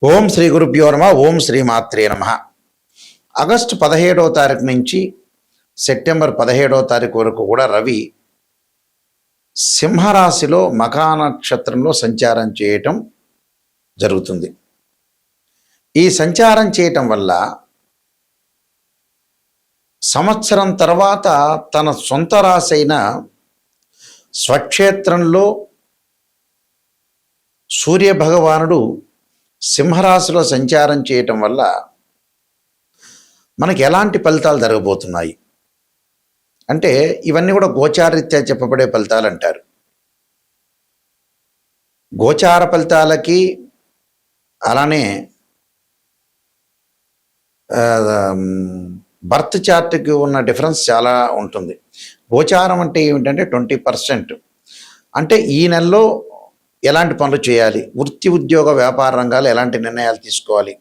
ఓం శ్రీ గురుభ్యో నమ. ఓం శ్రీ మాత్రే నమ. ఆగస్టు 17వ తారీఖు నుంచి సెప్టెంబర్ 17వ తారీఖు వరకు కూడా రవి సింహరాశిలో మఖా నక్షత్రంలో సంచారం చేయటం జరుగుతుంది. ఈ సంచారం చేయటం వల్ల సంవత్సరం తర్వాత తన సొంత రాశి అయిన స్వక్షేత్రంలో సూర్యభగవానుడు సింహరాశిలో సంచారం చేయటం వల్ల మనకి ఎలాంటి ఫలితాలు జరగబోతున్నాయి అంటే ఇవన్నీ కూడా గోచారరీత్యా చెప్పబడే ఫలితాలు అంటారు. గోచార ఫలితాలకి అలానే బర్త్ చార్ట్కి ఉన్న డిఫరెన్స్ చాలా ఉంటుంది. గోచారం అంటే ఏమిటంటే 20%. అంటే ఈ నెలలో ఎలాంటి పనులు చేయాలి, వృత్తి ఉద్యోగ వ్యాపార రంగాలు ఎలాంటి నిర్ణయాలు తీసుకోవాలి,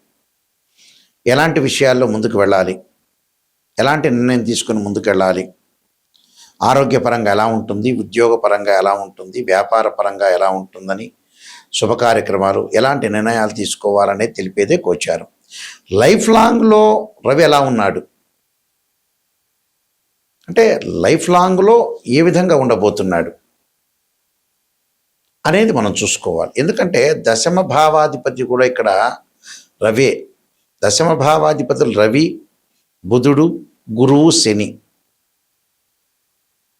ఎలాంటి విషయాల్లో ముందుకు వెళ్ళాలి, ఎలాంటి నిర్ణయం తీసుకుని ముందుకు వెళ్ళాలి, ఆరోగ్యపరంగా ఎలా ఉంటుంది, ఉద్యోగపరంగా ఎలా ఉంటుంది, వ్యాపార పరంగా ఎలా ఉంటుందని, శుభ కార్యక్రమాలు ఎలాంటి నిర్ణయాలు తీసుకోవాలనేది తెలిపేదే గోచారం. లైఫ్ లాంగ్లో రవి ఎలా ఉన్నాడు అంటే లైఫ్ లాంగ్లో ఏ విధంగా ఉండబోతున్నాడు అనేది మనం చూసుకోవాలి. ఎందుకంటే దశమ భావాధిపతి కూడా ఇక్కడ రవే. దశమ భావాధిపతులు రవి, బుధుడు, గురువు, శని.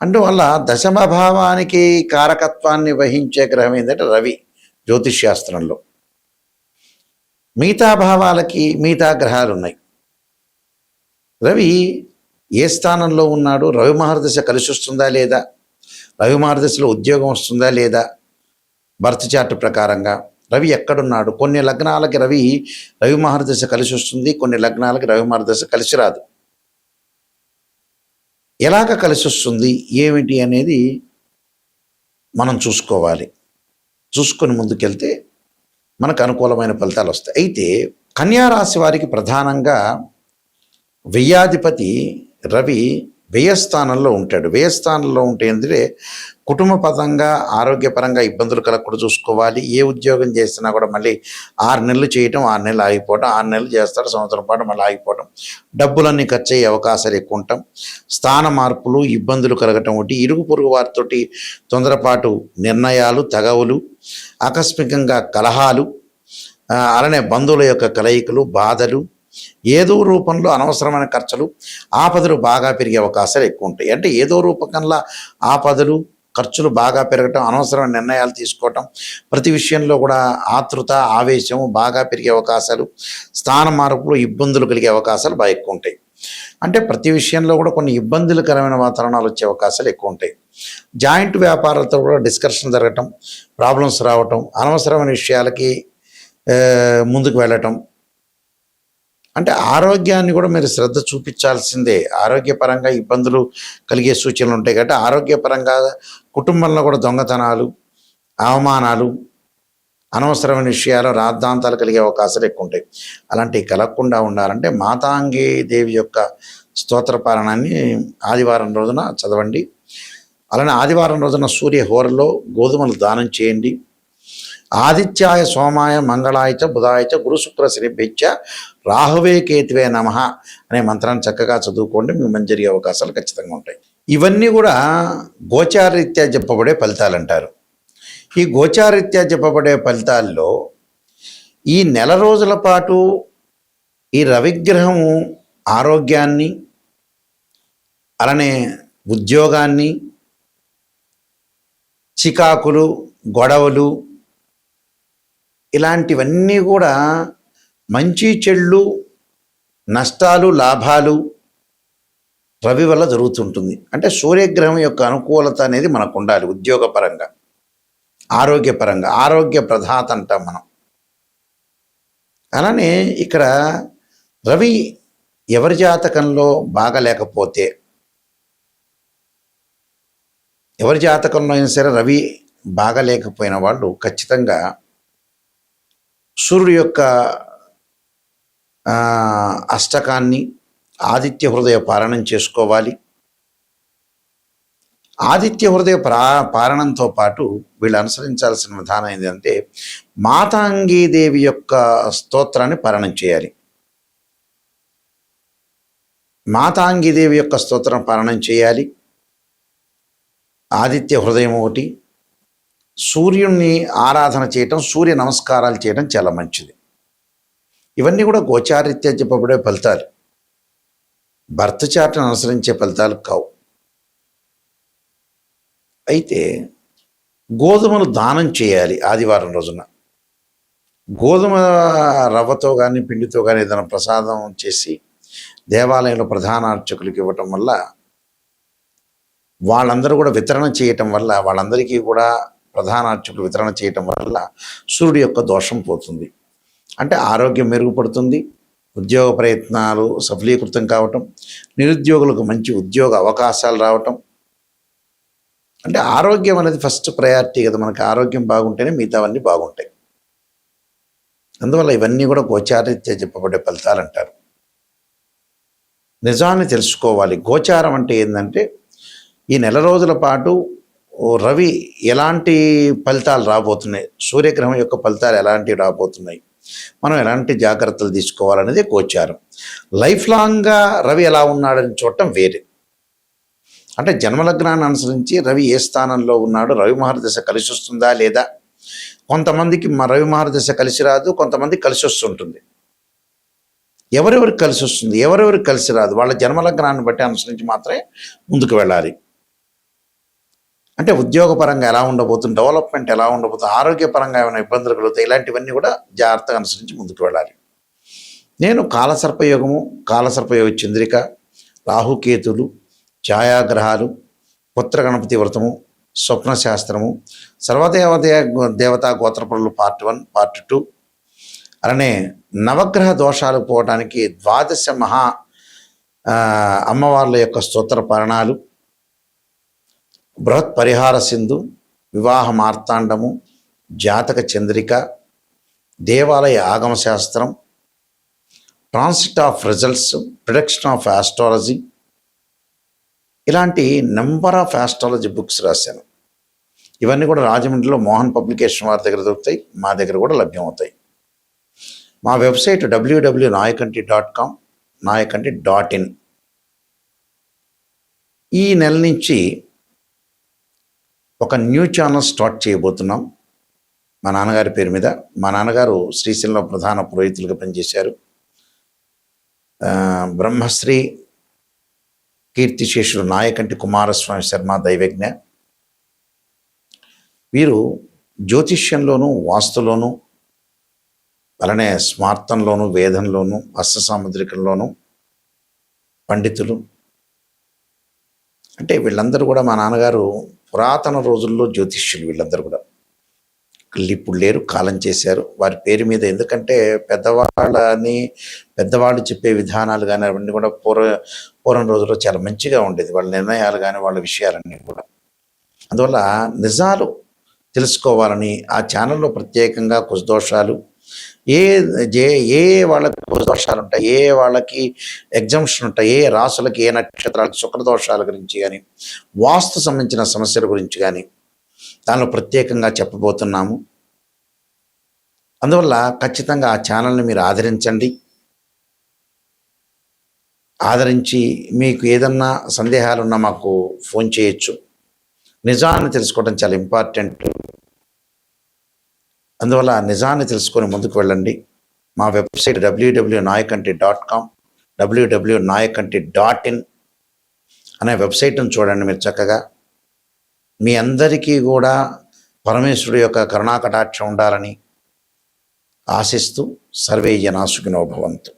అందువల్ల దశమ భావానికి కారకత్వాన్ని వహించే గ్రహం ఏంటంటే రవి జ్యోతిష్ శాస్త్రంలో. మిగతా భావాలకి మిగతా గ్రహాలు ఉన్నాయి. రవి ఏ స్థానంలో ఉన్నాడు, రవి మహర్దశ కలిసి వస్తుందా లేదా, రవి మహర్దశలో ఉద్యోగం వస్తుందా లేదా, బర్త్ చార్ట్ ప్రకారంగా రవి ఎక్కడున్నాడు. కొన్ని లగ్నాలకి రవి మహర్దశ కలిసి వస్తుంది, కొన్ని లగ్నాలకి రవి మహర్దశ కలిసి రాదు. ఎలాగ కలిసి వస్తుంది ఏమిటి అనేది మనం చూసుకోవాలి. చూసుకొని ముందుకెళ్తే మనకు అనుకూలమైన ఫలితాలు వస్తాయి. అయితే కన్యారాశి వారికి ప్రధానంగా వ్యయాధిపతి రవి వ్యయస్థానంలో ఉంటాడు. వ్యయస్థానంలో ఉంటే ఏంటంటే కుటుంబ పరంగా ఆరోగ్యపరంగా ఇబ్బందులు కలగకుండా చూసుకోవాలి. ఏ ఉద్యోగం చేసినా కూడా మళ్ళీ 6 నెలలు చేయటం, 6 నెలలు ఆగిపోవటం, 6 నెలలు చేస్తాడు, సంవత్సరం పాటు మళ్ళీ ఆగిపోవటం, డబ్బులన్నీ ఖర్చు అయ్యే అవకాశాలు ఎక్కువ ఉంటాం, స్థాన మార్పులు, ఇబ్బందులు కలగటం ఒకటి, ఇరుగు పొరుగు వారితోటి తొందరపాటు నిర్ణయాలు, తగవులు, ఆకస్మికంగా కలహాలు, అలానే బంధువుల యొక్క కలయికలు, బాధలు, ఏదో రూపంలో అనవసరమైన ఖర్చులు, ఆపదలు బాగా పెరిగే అవకాశాలు ఎక్కువ ఉంటాయి. అంటే ఏదో రూపకంలో ఆపదలు, ఖర్చులు బాగా పెరగటం, అనవసరమైన నిర్ణయాలు తీసుకోవటం, ప్రతి విషయంలో కూడా ఆతృత, ఆవేశం బాగా పెరిగే అవకాశాలు, స్థాన మార్పులు, ఇబ్బందులు కలిగే అవకాశాలు బాగా ఎక్కువ ఉంటాయి. అంటే ప్రతి విషయంలో కూడా కొన్ని ఇబ్బందులకరమైన వాతావరణాలు వచ్చే అవకాశాలు ఎక్కువ ఉంటాయి. జాయింట్ వ్యాపారాలతో కూడా డిస్కషన్ జరగటం, ప్రాబ్లమ్స్ రావటం, అనవసరమైన విషయాలకి ముందుకు వెళ్ళటం. అంటే ఆరోగ్యాన్ని కూడా మీరు శ్రద్ధ చూపించాల్సిందే. ఆరోగ్యపరంగా ఇబ్బందులు కలిగే సూచనలు ఉంటాయి కాబట్టి ఆరోగ్యపరంగా కుటుంబంలో కూడా దొంగతనాలు, అవమానాలు, అనవసరమైన విషయాలు, రాద్ధాంతాలు కలిగే అవకాశాలు ఎక్కువ ఉంటాయి. అలాంటివి కలగకుండా ఉండాలంటే మాతాంగి దేవి యొక్క స్తోత్రపారాయణాన్ని ఆదివారం రోజున చదవండి. అలానే ఆదివారం రోజున సూర్య హోరలో గోధుమలు దానం చేయండి. ఆదిత్యాయ సోమాయ మంగళాయచ బుధాయచ గురు శుక్ర శనిభ్యచ్చ రాహువే కేతువే నమః అనే మంత్రాన్ని చక్కగా చదువుకోండి. మీకు మంచి జరిగే అవకాశాలు ఖచ్చితంగా ఉంటాయి. ఇవన్నీ కూడా గోచారరీత్యా చెప్పబడే ఫలితాలు అంటారు. ఈ గోచారరీత్యా చెప్పబడే ఫలితాల్లో ఈ నెల రోజుల పాటు ఈ రవిగ్రహము ఆరోగ్యాన్ని, అలానే ఉద్యోగాన్ని, చికాకులు, గొడవలు, ఇలాంటివన్నీ కూడా మంచి చెళ్ళు, నష్టాలు, లాభాలు రవి వల్ల జరుగుతుంటుంది. అంటే సూర్యగ్రహం యొక్క అనుకూలత అనేది మనకు ఉండాలి. ఉద్యోగపరంగా, ఆరోగ్యపరంగా, ఆరోగ్య ప్రధాత అంటాం మనం. అలానే ఇక్కడ రవి ఎవరి జాతకంలో బాగలేకపోతే, ఎవరి జాతకంలో అయినా సరే రవి బాగలేకపోయిన వాళ్ళు ఖచ్చితంగా సూర్యుడు యొక్క అష్టకాన్ని, ఆదిత్య హృదయ పారాయణం చేసుకోవాలి. ఆదిత్య హృదయ పారణంతో పాటు వీళ్ళు అనుసరించాల్సిన విధానం ఏంటంటే మాతాంగీదేవి యొక్క స్తోత్రాన్ని పారణం చేయాలి. మాతాంగీదేవి యొక్క స్తోత్రం పారణం చేయాలి. ఆదిత్య హృదయం ఒకటి, సూర్యుణ్ణి ఆరాధన చేయటం, సూర్య నమస్కారాలు చేయడం చాలా మంచిది. ఇవన్నీ కూడా గోచారీత్యా చెప్పబడే ఫలితాలు, బర్త్ చార్ట్ను అనుసరించే ఫలితాలు కావు. అయితే గోధుమలు దానం చేయాలి ఆదివారం రోజున. గోధుమ రవ్వతో కానీ పిండితో కానీ ఏదైనా ప్రసాదం చేసి దేవాలయంలో ప్రధాన అర్చకులకు ఇవ్వటం వల్ల, వాళ్ళందరూ కూడా వితరణ చేయటం వల్ల, వాళ్ళందరికీ కూడా ప్రధాన అర్చకులు వితరణ చేయటం వల్ల సూర్యుడి యొక్క దోషం పోతుంది. అంటే ఆరోగ్యం మెరుగుపడుతుంది, ఉద్యోగ ప్రయత్నాలు సఫలీకృతం కావటం, నిరుద్యోగులకు మంచి ఉద్యోగ అవకాశాలు రావటం. అంటే ఆరోగ్యం అనేది ఫస్ట్ ప్రయారిటీ కదా. మనకి ఆరోగ్యం బాగుంటేనే మిగతావన్నీ బాగుంటాయి. అందువల్ల ఇవన్నీ కూడా గోచారీత్యా చెప్పబడే ఫలితాలు అంటారు. నిజాన్ని తెలుసుకోవాలి. గోచారం అంటే ఏంటంటే ఈ నెల రోజుల పాటు రవి ఎలాంటి ఫలితాలు రాబోతున్నాయి, సూర్యగ్రహం యొక్క ఫలితాలు ఎలాంటివి రాబోతున్నాయి, మనం ఎలాంటి జాగ్రత్తలు తీసుకోవాలనేది గోచారం. లైఫ్ లాంగ్గా రవి ఎలా ఉన్నాడని చూడటం వేరే. అంటే జన్మలగ్నాన్ని అనుసరించి రవి ఏ స్థానంలో ఉన్నాడు, రవి మహర్దశ కలిసి వస్తుందా లేదా. కొంతమందికి రవి మహర్దశ కలిసి రాదు, కొంతమందికి కలిసి వస్తుంటుంది. ఎవరెవరికి కలిసి వస్తుంది, ఎవరెవరికి కలిసి రాదు, వాళ్ళ జన్మలగ్నాన్ని బట్టి అనుసరించి మాత్రమే ముందుకు వెళ్ళాలి. అంటే ఉద్యోగపరంగా ఎలా ఉండబోతుంది, డెవలప్మెంట్ ఎలా ఉండబోతుంది, ఆరోగ్యపరంగా ఏమైనా ఇబ్బందులు కలుగుతాయి, ఇలాంటివన్నీ కూడా జాగ్రత్తగా అనుసరించి ముందుకు వెళ్ళాలి. నేను కాలసర్పయోగము, కాలసర్పయోగ చంద్రిక, రాహుకేతులు, ఛాయాగ్రహాలు, పుత్ర గణపతి వ్రతము, స్వప్నశాస్త్రము, దేవతా గోత్రపరులు పార్ట్ 1, పార్ట్ 2, అలానే నవగ్రహ దోషాలు పోవడానికి 12 అమ్మవార్ల యొక్క స్తోత్ర పారణాలు, బృహత్ పరిహార సింధు, వివాహ మార్తాండము, జాతక చంద్రిక, దేవాలయ ఆగమ శాస్త్రం, transit of results, prediction of astrology, ఇలాంటి నెంబర్ ఆఫ్ ఆస్ట్రాలజీ బుక్స్ రాశాను. ఇవన్నీ కూడా రాజమండ్రిలో మోహన్ పబ్లికేషన్ వారి దగ్గర దొరుకుతాయి, మా దగ్గర కూడా లభ్యమవుతాయి. మా వెబ్సైట్ www.nayakanti.com, nayakanti.in. ఈ నెల నుంచి ఒక న్యూ ఛానల్ స్టార్ట్ చేయబోతున్నాం మా నాన్నగారి పేరు మీద. మా నాన్నగారు శ్రీశైలంలో ప్రధాన పురోహితులుగా పనిచేశారు. బ్రహ్మశ్రీ కీర్తిశేషులు నాయకంటి కుమారస్వామి శర్మ దైవజ్ఞ. వీరు జ్యోతిష్యంలోనూ, వాస్తులోనూ, అలానే స్మార్తంలోను, వేదంలోను, హస్త సాముద్రికంలోను పండితులు. అంటే వీళ్ళందరూ కూడా మా నాన్నగారు పురాతన రోజుల్లో జ్యోతిష్యులు. వీళ్ళందరూ కూడా ఇప్పుడు లేరు, కాలం చేశారు. వారి పేరు మీద, ఎందుకంటే పెద్దవాళ్ళు చెప్పే విధానాలు కానీ అవన్నీ కూడా పూర్వం రోజుల్లో చాలా మంచిగా ఉండేది, వాళ్ళ నిర్ణయాలు కానీ వాళ్ళ విషయాలన్నీ కూడా. అందువల్ల నిజాలు తెలుసుకోవాలని ఆ ఛానల్లో ప్రత్యేకంగా కుశదోషాలు, ఏ వాళ్ళకి దోషాలు ఉంటాయి, ఏ వాళ్ళకి ఎగ్జామ్షన్ ఉంటాయి, ఏ రాసులకి, ఏ నక్షత్రాలకి శుక్రదోషాల గురించి కానీ, వాస్తు సంబంధించిన సమస్యల గురించి కానీ దానిలో ప్రత్యేకంగా చెప్పబోతున్నాము. అందువల్ల ఖచ్చితంగా ఆ ఛానల్ని మీరు ఆదరించండి. ఆదరించి మీకు ఏదన్నా సందేహాలున్నా మాకు ఫోన్ చేయొచ్చు. నిజాన్ని తెలుసుకోవడం చాలా ఇంపార్టెంట్. అందువల్ల నిజాన్ని తెలుసుకొని ముందుకు వెళ్ళండి. మా వెబ్సైట్ www.nayakanti.com, www.nayakanti.in అనే వెబ్సైట్ను చూడండి. మీరు చక్కగా మీ అందరికీ కూడా పరమేశ్వరుడు యొక్క కరుణాకటాక్షం ఉండాలని ఆశిస్తూ సర్వే జనా సుఖినో భవంతు.